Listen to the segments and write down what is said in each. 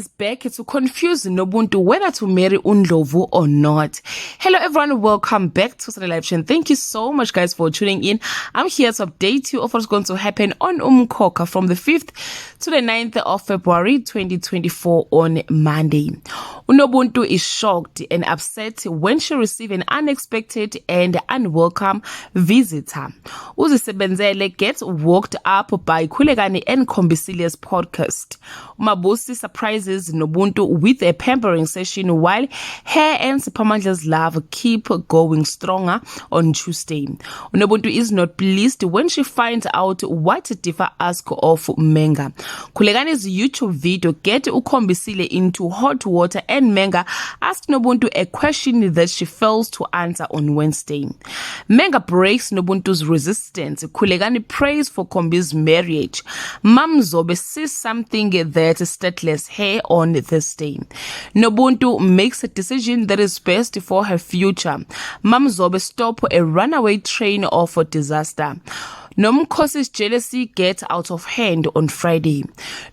is back to confuse Nobuntu whether to marry Undlovu or not. Hello everyone, welcome back to Sunday Live Chain. Thank you so much guys for tuning in. I'm here to update you of what's going to happen on Umkhokha from the 5th to the 9th of February 2024 on Monday. Nobuntu is shocked and upset when she received an unexpected and unwelcome visitor. Uzisebenzele gets walked up by Kulegani and Kombisilia's podcast. Umabusi surprises Nobuntu with a pampering session while her and Sipamandla's love keep going stronger on Tuesday. Nobuntu is not pleased when she finds out what Tifa asked of Menga. Kulegani's YouTube video get Ukombisile into hot water and Menga asked Nobuntu a question that she fails to answer on Wednesday. Menga breaks Nobuntu's resistance. Kulegani prays for Kombi's marriage. Mamzobe says something that stateless her on this day. Nobuntu makes a decision that is best for her future. Mamzobe stop a runaway train of disaster. Nomkhossi's jealousy gets out of hand on Friday.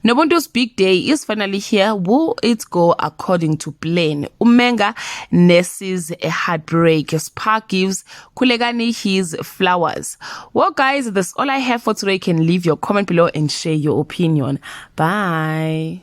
Nobuntu's big day is finally here. Will it go according to plan? Menga nurses a heartbreak. Spark gives Kulegani his flowers. Well guys, that's all I have for today. You can leave your comment below and share your opinion. Bye.